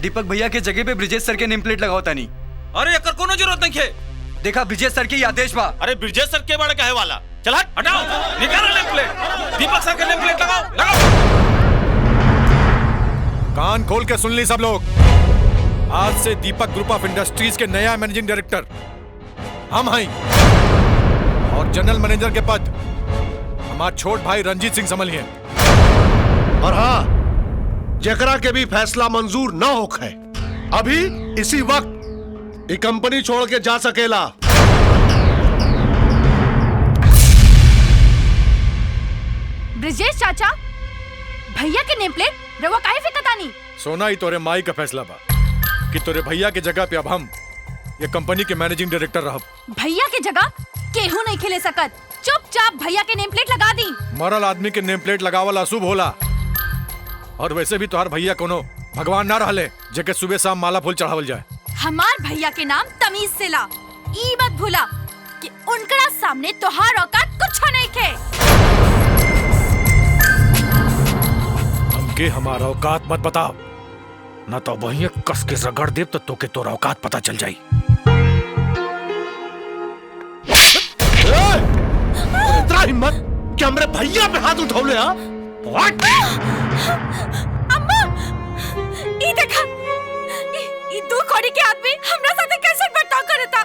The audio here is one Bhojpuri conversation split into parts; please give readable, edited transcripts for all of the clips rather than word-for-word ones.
दीपक भैया के जगह पे ब्रिजेश सर के नेम प्लेट लगाओ तानी। अरे एकर कोनो जरूरत नहीं है। देखा ब्रिजेश सर के ही आदेश बा। अरे ब्रिजेश सर के बारे कहे वाला, चल हट, हटाओ, निकालो नेम प्लेट। दीपक सर के नेम प्लेट लगाओ, लगाओ। कान खोल के सुन ली सब लोग। आज से दीपक ग्रुप ऑफ इंडस्ट्रीज के नया मैनेजिंग डायरेक्टर हम हैं और जनरल मैनेजर के पद हमारा छोट भाई रंजीत सिंह संभलिए। और हाँ, जेकरा के भी फैसला मंजूर न होखे अभी इसी वक्त ये कंपनी छोड़ के जा सकेला। ब्रिजेश चाचा, भैया के नेम प्लेट रवा काहे फेंकतानी? सोना ही तोरे माई का फैसला बा कि तोरे भैया के जगह पे अब हम ये कंपनी के मैनेजिंग डायरेक्टर रहब। भैया के जगह केहू नहीं खेले सकत। चुपचाप भैया के नेम प्लेट लगा दी। मरल आदमी के नेम प्लेट लगावल अशुभ होला और वैसे भी तोहार भैया कोनो भगवान ना रहले जेके सुबह शाम माला फूल चढ़ावल जाए। हमार भैया के नाम तमीज से ला। ई मत भूला कि उनकरा सामने तोहार औकात कुछ नहीं के। हमके हमारा औकात मत बताओ, ना तो वहीं कस के रगड़ देव तो तोके तोरा औकात पता चल जाई। इतना हिम्मत कि हमरे भैया पे हाथ उठौले? हा? अम्मा, ई देखा, ई दो कौड़ी के आदमी हमरा साथे कैसे बर्ताव करता।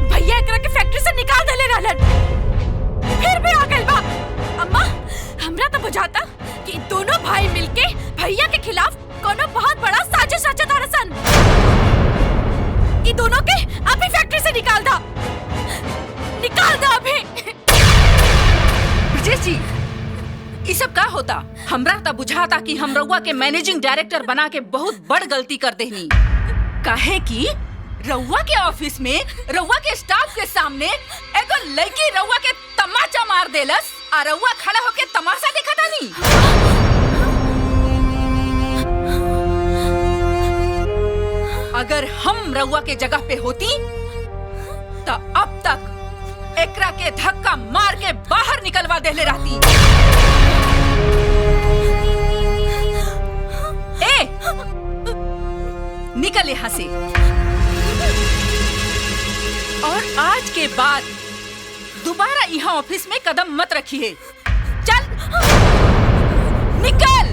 भैया एकरा के फैक्ट्री से निकाल देले रहलन, फिर भी आ गइल बा। अम्मा, हमरा तो बुझाता कि दोनों भाई मिलके भैया के खिलाफ कोनो बहुत बड़ा साजिश रचता रसन। ई दोनों के अभी फैक्ट्री से निकाल दो, निकाल दो अभी। ब्रिजेश जी, ये सब का होता? हमरा तो बुझाता कि हम रउआ के मैनेजिंग डायरेक्टर बना के बहुत बड़ गलती कर देनी। काहे कि रउआ के ऑफिस में रउआ के स्टाफ के सामने एगो लड़की रउआ के तमाचा मार देलस आ रउआ खड़ा होके तमाशा देखा तानी। अगर हम रउआ के जगह पे होती तो अब तक एकरा के धक्का मार के बाहर निकलवा देले रहती। ए, निकल यहाँ से। और आज के बाद दोबारा यहाँ ऑफिस में कदम मत रखिए। चल, निकल।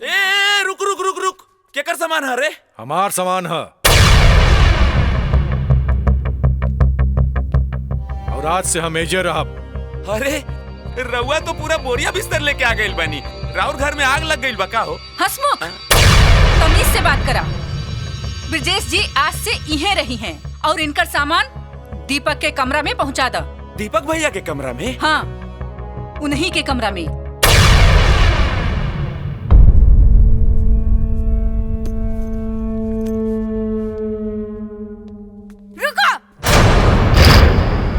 ए, रुक रुक रुक रुक, केकर सामान है रे? हमार सामान है और आज से हम एजे रहब। अरे रउआ तो पूरा बोरिया बिस्तर लेके आ गइल बानी। राउर घर में आग लग गइल बा का हो? हसमुख, तमीज से बात करा। ब्रिजेश जी आज से इहे रही हैं और इनका सामान दीपक के कमरा में पहुंचा दो। दीपक भैया के कमरा में? हाँ, उन्हीं के कमरा में। रुको,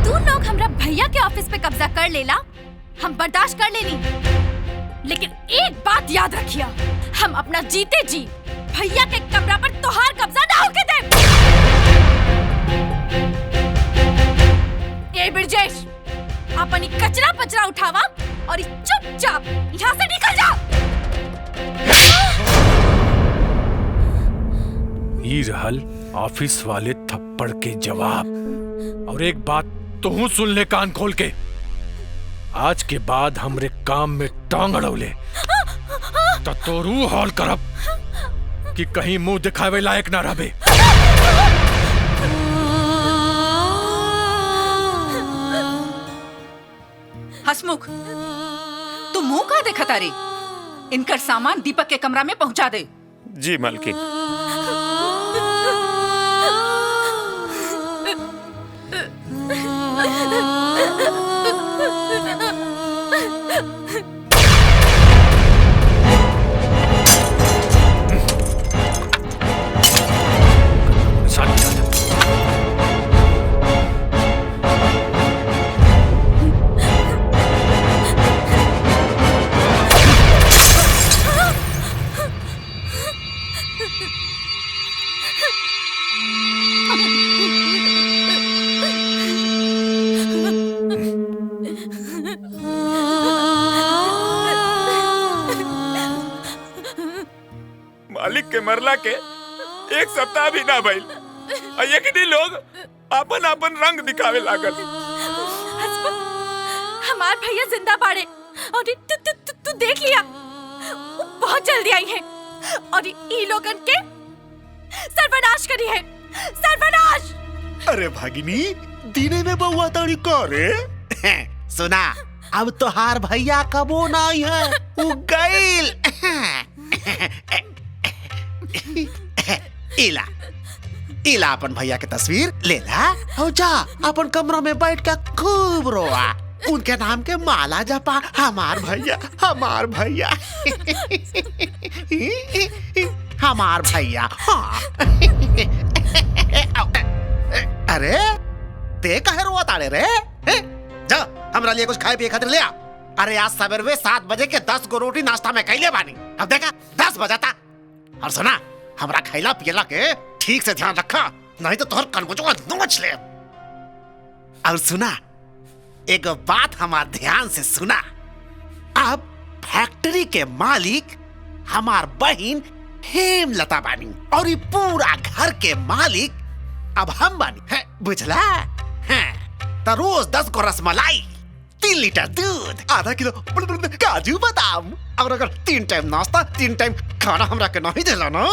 तू लोग हमरा भैया के ऑफिस पे कब्जा कर लेला, हम बर्दाश्त कर लेनी, लेकिन एक बात याद रखिया, हम अपना जीते जी भैया के कमरा पर तोहार कब्जा ना होके दे। ए ब्रिजेश, अपनी कचरा पचरा उठावा और चुपचाप यहाँ से निकल जा। ये रहल ऑफिस वाले थप्पड़ के जवाब। और एक बात तू सुन ले कान खोल के, आज के बाद हमरे काम में टांग अड़ौले तो तोरू हॉल करब कि कहीं मुंह दिखावे लायक ना रहे। हसमुख, तू मुंह का देखा तारे? इनकर सामान दीपक के कमरा में पहुंचा दे। जी मालकिन। मरला के एक सप्ताह भी ना भइल एकनी लोग अपन अपन रंग दिखावे लागल। हस्बू, हमार भैया जिंदा बाड़े और तू देख लिया, वो बहुत जल्दी आई है और ई लोगन के सर्वनाश करी है, सर्वनाश। अरे भागिनी, दीने में बहुआ ताड़ी करे सुना, अब तोहार भैया कबो ना आई है, वो गइल। इला इला अपन भैया की तस्वीर ले ला और जा अपन कमरों में बैठ के खूब रोआ, उनके नाम के माला जपा, हमार भैया हमार भैया हमार भैया। हाँ। अरे ते कहे रोआ ताड़े रे? जा हमरा लिए कुछ खाए पिए खातिर ले आ। अरे आज सवेरे 7 बजे के 10 गो रोटी नाश्ता में कैले बानी, अब देखा 10 बजाता। और सुना, हमरा खैला पियला के ठीक से ध्यान रखा, नहीं तो तोहर कनकुचवा नोच ले। और सुना, एक बात हमार ध्यान से सुना, अब फैक्ट्री के मालिक हमार बहन हेमलता बानी और ये पूरा घर के मालिक अब हम बानी है, बुझला? तो रोज 10 को रसमलाई, 3 लीटर दूध, आधा किलो काजू बादाम, और अगर 3 टाइम नाश्ता 3 टाइम खाना हमरा के नहीं देला ना,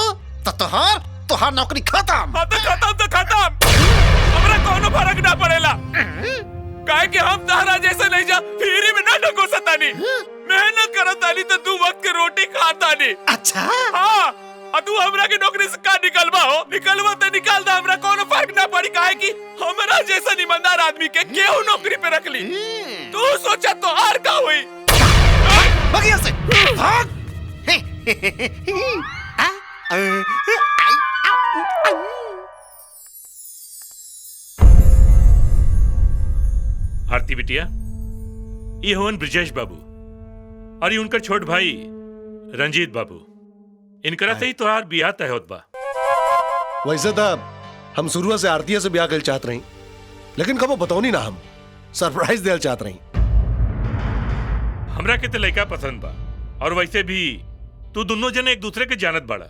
तो तोहार नौकरी खत्म। तो खत्म हमरा कोनो फर्क ना पड़ेला, काहे कि हम तहरा जैसे नहीं जा फ्री में ना ढको सतानी, मेहनत करतानी तो 2 वक्त के रोटी खातानी। अच्छा हाँ, और तू हमरा की नौकरी से का निकलवा तो निकाल दा, हमरा कोनो फर्क ना पड़ी, काहे कि हमरा जैसा ईमानदार आदमी के केहू नौकरी पे रख ली। तू सोचा तो हार का हुई? बगिया से भाग। आरती बिटिया, ये होवन ब्रिजेश बाबू और ये उनका छोट भाई रंजीत बाबू, इनकरा से ही तोहार बियाह तय होत बा। वैसे तो हम शुरू से आरती से ब्याह कर चाहत रही, लेकिन कबो बताओ ना, हम सरप्राइज देल चाहत रही। हमरा के तो लड़का पसंद बा, और वैसे भी तू दोनों जने एक दूसरे के जानत बाड़ा।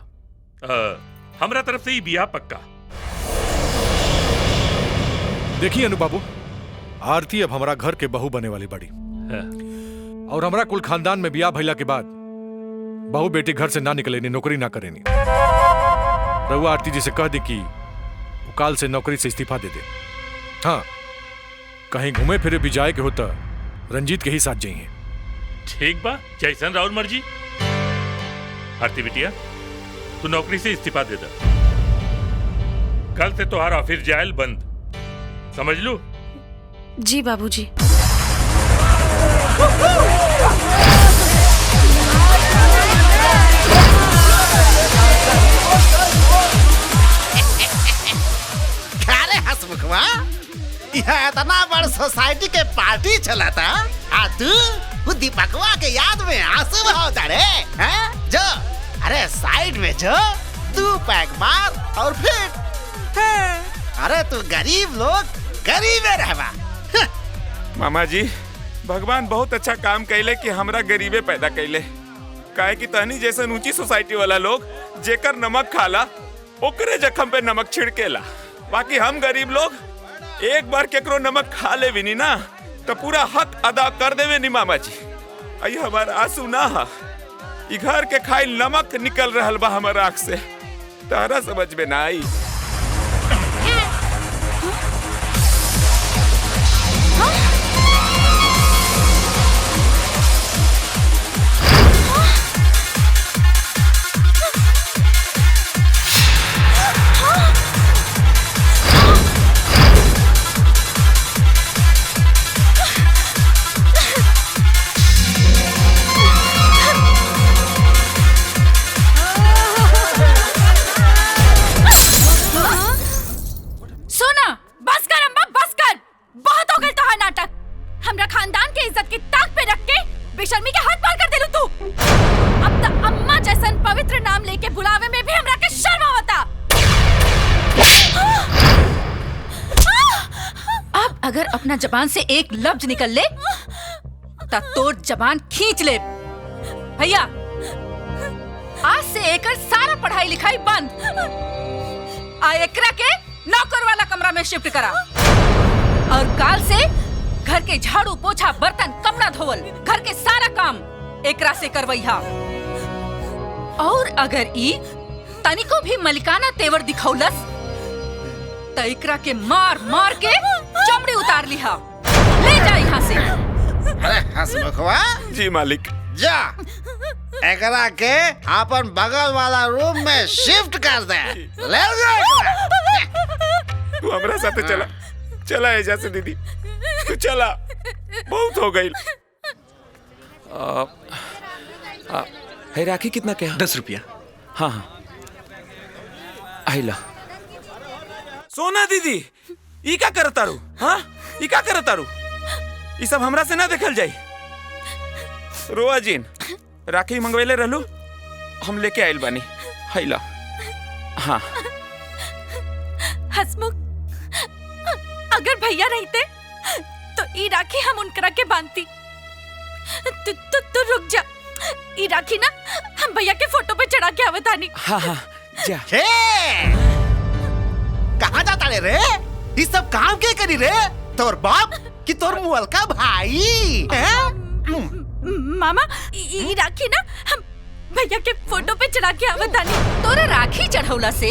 हमरा तरफ से ही बियाह पक्का। देखिए अनु बाबू, आरती अब हमारा घर के बहू बने वाली बड़ी, और हमारा कुल खानदान में बियाह भइला के बाद बहू बेटी घर से ना निकले, नौकरी ना करे। रहुआ आरती जी से कह दे कि वो काल से नौकरी से इस्तीफा दे दे। हाँ, कहीं घूमे फिरे भी जाए के होता रंजीत के ही साथ जाइए। ठीक बा, जैसन राउर मर्जी। आरती बिटिया, तू नौकरी से इस्तीफा दे दे, कल से तोहार ऑफिस जायल बंद, समझ लू? जी बाबूजी। अरे हसमुखवा, यह इतना बड़ सोसाइटी के पार्टी चला था, आ तू दीपकवा के याद में आंसू बहाता रे? जो अरे साइड में जो 2 पैक मार और फिर अरे तू गरीब लोग गरीबे रहवा। मामा जी, भगवान बहुत अच्छा काम कैले कि हमरा गरीबे पैदा कैले, काहे कि तहनी जैसे ऊंची सोसाइटी वाला लोग जेकर नमक खाला ओकरे जख्म पे नमक छिड़केला, बाकी हम गरीब लोग एक बार केकरो नमक खा ले भी नहीं ना तो पूरा हक अदा कर देवे नी मामा जी। आई हमारा आंसू ना हा, ई घर के खाइल नमक निकल रहल बा हमर आँख से, तारा समझ में ना आई। अगर अपना जबान से एक लफ्ज निकल ले तो तोर जबान खींच ले। भैया आज से एकर सारा पढ़ाई लिखाई बंद। आ एकरा के नौकर वाला कमरा में शिफ्ट करा और काल से घर के झाड़ू पोछा बर्तन कपड़ा धोवल घर के सारा काम एकरा से करवैहा। और अगर ई तनिको भी मलिकाना तेवर दिखौलस तो एकरा के मार मार के चमड़ी उतार लिहा। ले जा यहाँ से। अरे हंसमुखवा जी मालिक। जा एकरा के अपन बगल वाला रूम में शिफ्ट कर दे। ले जा एकरा। तू हमरा साथे चला, चला एजा से दीदी, तू चला, बहुत हो गई। है राखी कितना क्या? 10 रुपया। हाँ हाँ आइला। सोना दीदी ई का करता रू? हाँ ई का करता रू? ई सब हमरा से ना देखल जाई। रोआ जीन राखी मंगवेले रहलू, हम लेके आइल बानी। आइला। हाँ हसमुख, अगर भैया रहते तो ई राखी हम उनकरा के बांधती। तू रुक जा, ई राखी ना हम भैया के फोटो पे चढ़ा के आवतानी। हाँ हाँ जा। हे कहाँ जाता रे? ये सब काम के करी रे? तोर बाप कि तोर मुअल का भाई? मामा ई राखी ना हम भैया के फोटो पे चढ़ा के आवतानी। तोरा राखी चढ़ौला से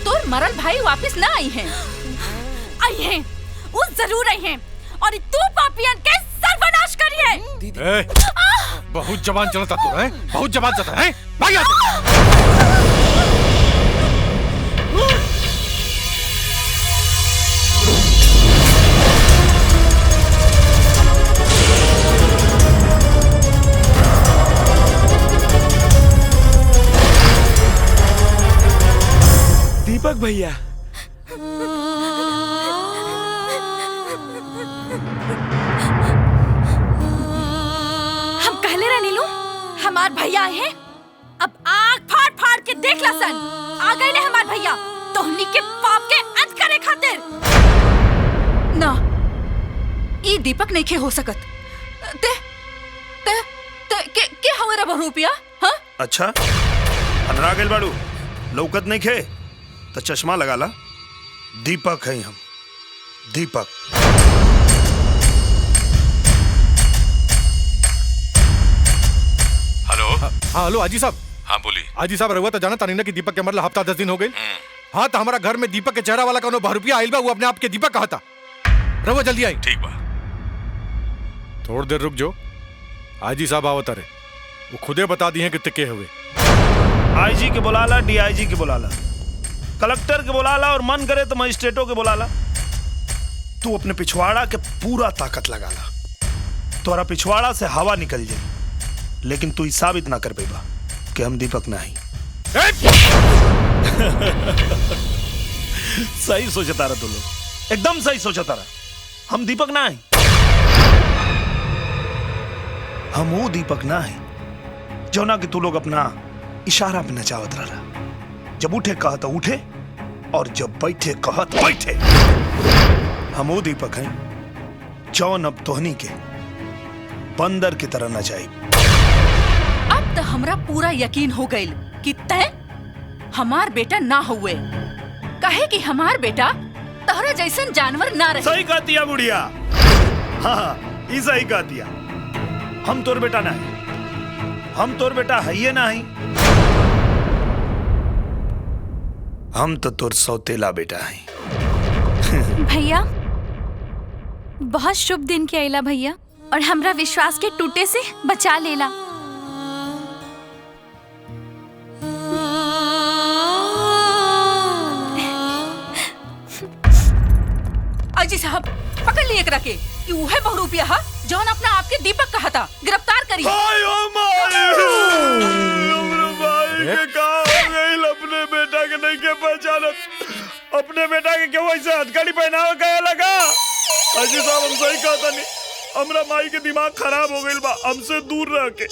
तोर मरल भाई वापस ना आई हैं। आई हैं, वो जरूर आई हैं और तू पापियन के सर्वनाश करी है। बहुत जबान चलता तू है, बहुत जबान चलता है। भाग यहाँ से। दीपक भैया हम कहले रह नीलू हमार भैया आए हैं। अब आँख फाड़ फाड़ के देख लसन, आ गए ले हमार भैया तोहनी के पाप के अंत करे खातिर। ना ई दीपक नहीं खे हो सकत। ते ते ते के हमारा बहुरूपिया? हाँ अच्छा अनरा गेल बाड़ू, लौकत नहीं खे तो चश्मा लगा ला। दीपक है हम, दीपक। हेलो। हाँ हेलो आजी साहब। हाँ बोली। आजी साहब रहुआ तो जाना तानी ना कि दीपक के मरला हफ्ता 10 दिन हो गए। हाँ तो हमारा घर में दीपक के चेहरा वाला कौनो बहुरूपिया आइल बा, वो अपने आप के दीपक कहा था। रहुआ जल्दी आई। ठीक बा। थोड़ी देर रुक जो, आजी साहब आवत रे, वो खुदे बता दिए कि तिके हुए। आईजी के बुलाला, डीआईजी के बुलाला, कलेक्टर के बुलाला और मन करे तो मजिस्ट्रेटों के बुलाला। तू अपने पिछवाड़ा के पूरा ताकत लगा ला। तोरा पिछवाड़ा से हवा निकल जाए, लेकिन तू साबित ना कर पेबा कि हम दीपक नहीं। सही सोचता रहा तू लोग, एकदम सही सोचता रहा। हम दीपक ना है, हम वो दीपक ना है जो ना कि तू लोग अपना इशारा पे नचावत रहा। जब उठे कहा तो उठे और जब बैठे कहा तो बैठे। हम वो दीपक हैं जौन अब तोहनी के बंदर की तरह नचाई। अब तो हमरा पूरा यकीन हो गइल कि तय हमार बेटा ना हुए। कहे कि हमार बेटा तोहरा जैसन जानवर ना रहे। सही कह दिया बुढ़िया। हाँ ई सही कह दिया। हम तोर बेटा नहीं, हम तोर बेटा है ये नहीं, हम तो तोर सौतेला बेटा है। भैया बहुत शुभ दिन के आइला भैया, और हमरा विश्वास के टूटे से बचा लेला। अजी साहब पकड़ लिए एकरा के, कि उहे बहुरूपिया हा जौन अपना आपके दीपक कहा था। गिरफ्तार करिए। अपने बेटा के नहीं के पहचानत, अपने बेटा के क्यों ऐसे हथकड़ी पहनावा गया लगा। अजी साहब हम सही कहता नहीं, हमरा माई के दिमाग खराब हो गई बा, हमसे दूर रह के।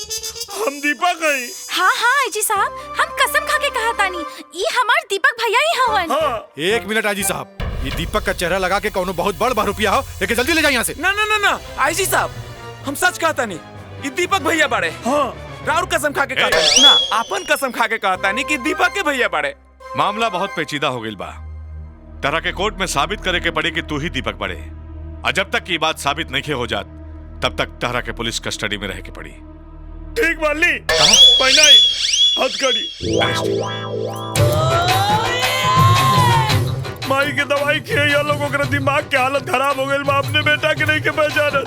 हम दीपक हैं। हाँ हाँ अजी साहब, हम कसम खा के कहा तानी, ये हमार दीपक भैया ही हवन। हाँ। 1 मिनट आजी साहब, ये दीपक का चेहरा लगा के कौनो बहुत बड़ बहुरूपिया हो, लेके जल्दी ले जाए यहाँ से। ना ना ना ना आईजी साहब, हम सच कहता नहीं, ये दीपक भैया बाड़े। हाँ राउर कसम खा के कहता ना, अपन कसम खा के कहता नहीं कि दीपक के भैया बड़े। मामला बहुत पेचीदा हो गई बा। तरह के कोर्ट में साबित करे के पड़ी कि तू ही दीपक बड़े, और जब तक ये बात साबित नहीं हो जात तब तक तरह के पुलिस कस्टडी में रह के पड़ी। ठीक माली, पहना हथकड़ी, माई के दवाई किए या लोगों का दिमाग के हालत खराब हो गई। अपने बेटा के नहीं के पहचान।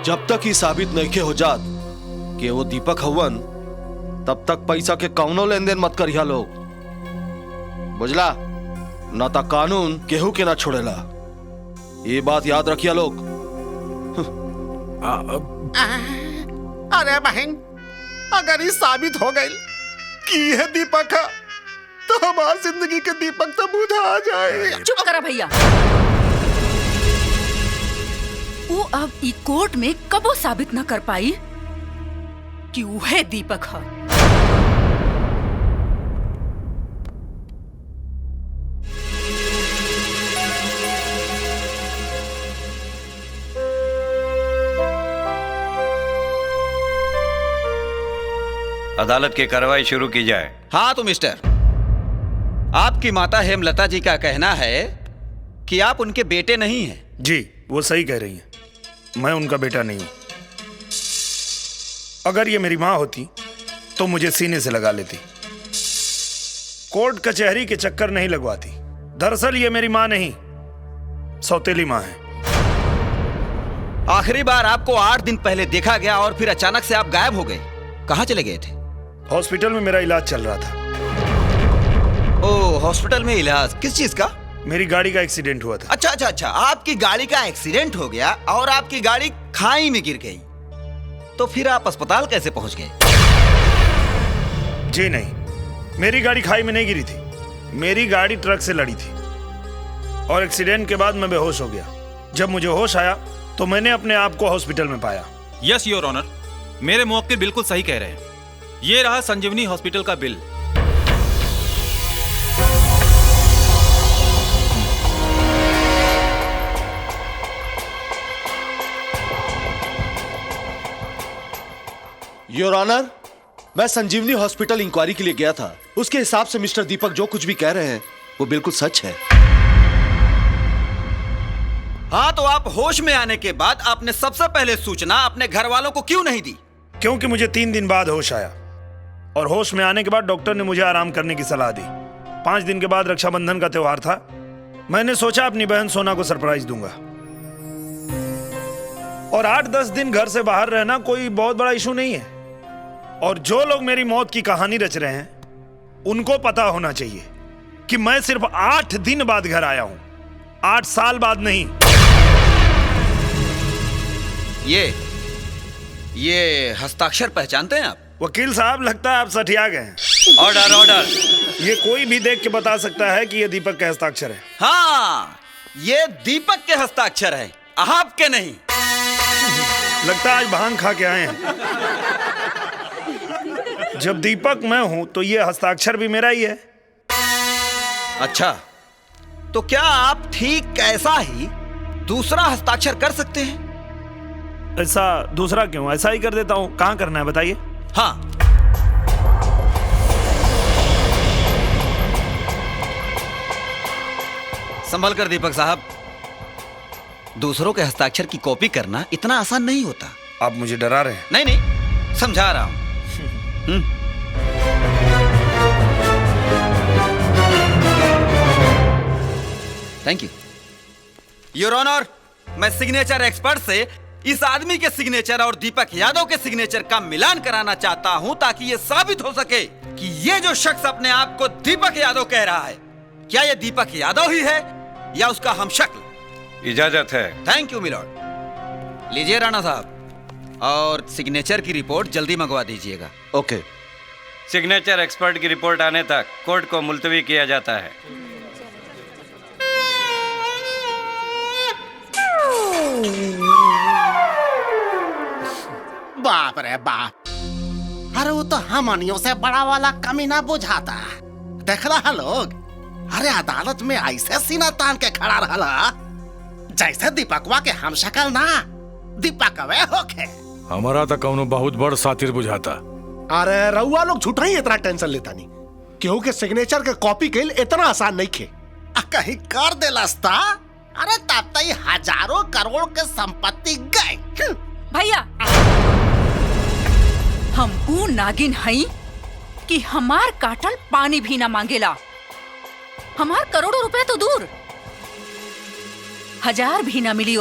जब तक ही साबित नहीं हो जात कि वो दीपक हवन, तब तक पैसा के कौनो लेन देन मत करिया लोग, बुझला? ना ता कानून केहू के ना छोड़ेला, ये बात याद रखिया लोग। अरे बहन, अगर ये साबित हो गई कि यह दीपक है, तो हमारी जिंदगी के दीपक तो बुझा जाए। चुप करा भैया। वो अब ई कोर्ट में कबो साबित न कर पाई कि वह दीपक है। अदालत की कार्रवाई शुरू की जाए। हाँ तो मिस्टर, आपकी माता हेमलता जी का कहना है कि आप उनके बेटे नहीं हैं। जी, वो सही कह रही हैं। मैं उनका बेटा नहीं हूं। अगर ये मेरी माँ होती तो मुझे सीने से लगा लेती, कोर्ट कचहरी के चक्कर नहीं लगवाती। दरअसल ये मेरी माँ नहीं, सौतेली माँ है। आखिरी बार आपको 8 दिन पहले देखा गया और फिर अचानक से आप गायब हो गए। कहाँ चले गए थे? हॉस्पिटल में मेरा इलाज चल रहा था। ओह, हॉस्पिटल में इलाज? किस चीज का? मेरी गाड़ी का एक्सीडेंट हुआ था। अच्छा अच्छा अच्छा, आपकी गाड़ी का एक्सीडेंट हो गया और आपकी गाड़ी खाई में गिर गई, तो फिर आप अस्पताल कैसे पहुंच गए? जी नहीं, मेरी गाड़ी खाई में नहीं गिरी थी। मेरी गाड़ी ट्रक से लड़ी थी और एक्सीडेंट के बाद मैं बेहोश हो गया। जब मुझे होश आया तो मैंने अपने आप को हॉस्पिटल में पाया। यस योर ऑनर, मेरे मुवक्किल बिल्कुल सही कह रहे हैं। ये रहा संजीवनी हॉस्पिटल का बिल। योर ऑनर, मैं संजीवनी हॉस्पिटल इंक्वायरी के लिए गया था। उसके हिसाब से मिस्टर दीपक जो कुछ भी कह रहे हैं वो बिल्कुल सच है। हाँ, तो आप होश में आने के बाद आपने सबसे पहले सूचना अपने घर वालों को क्यों नहीं दी? क्योंकि मुझे 3 दिन बाद होश आया और होश में आने के बाद डॉक्टर ने मुझे आराम करने की सलाह दी। 5 दिन के बाद रक्षाबंधन का त्योहार था। मैंने सोचा अपनी बहन सोना को सरप्राइज दूंगा, और 8-10 दिन घर से बाहर रहना कोई बहुत बड़ा इशू नहीं है। और जो लोग मेरी मौत की कहानी रच रहे हैं उनको पता होना चाहिए कि मैं सिर्फ 8 दिन बाद घर आया हूं, 8 साल बाद नहीं। ये हस्ताक्षर पहचानते हैं आप? वकील साहब, लगता है आप सठिया गए हैं। Order order. ये कोई भी देख के बता सकता है कि ये दीपक के हस्ताक्षर है। हाँ, ये दीपक के हस्ताक्षर है, आपके नहीं। लगता है आज भांग खा के आए हैं। जब दीपक मैं हूं तो ये हस्ताक्षर भी मेरा ही है। अच्छा, तो क्या आप ठीक ऐसा ही दूसरा हस्ताक्षर कर सकते हैं? ऐसा दूसरा क्यों? ऐसा ही कर देता हूं। कहां करना है बताइए? हाँ, संभल कर दीपक साहब, दूसरों के हस्ताक्षर की कॉपी करना इतना आसान नहीं होता। आप मुझे डरा रहे हैं? नहीं नहीं, समझा रहा हूं। Thank you your honour. मैं सिग्नेचर एक्सपर्ट से इस आदमी के सिग्नेचर और दीपक यादव के सिग्नेचर का मिलान कराना चाहता हूं, ताकि यह साबित हो सके कि ये जो शख्स अपने आप को दीपक यादव कह रहा है, क्या यह दीपक यादव ही है या उसका हमशक्ल? इजाजत है। Thank you milord. लीजिए राणा साहब, और सिग्नेचर की रिपोर्ट जल्दी मंगवा दीजिएगा। ओके। सिग्नेचर एक्सपर्ट की रिपोर्ट आने तक कोर्ट को मुलतवी किया जाता है। बाप रे बाप, अरे वो तो हमनियों से बड़ा वाला कमीना बुझाता। देख रहा लोग, अरे अदालत में ऐसे सीना तान के खड़ा रहा जैसे दीपकवा के हम शक्ल ना दीपक हवे होके। हमारा तो कौनो बहुत बड़ सातिर बुझाता। अरे रउआ लोग झूठा ही इतना टेंशन लेता नहीं। केहू के सिग्नेचर के कॉपी कईल इतना आसान नहीं खे। कहीं कर देलस्ता, अरे तब तक हजारों करोड़ के संपत्ति गए। भैया हम ऊ नागिन हई कि हमार काटल पानी भी ना मांगेला। हमार करोड़ों रुपए तो दूर, 1000 भी ना मिली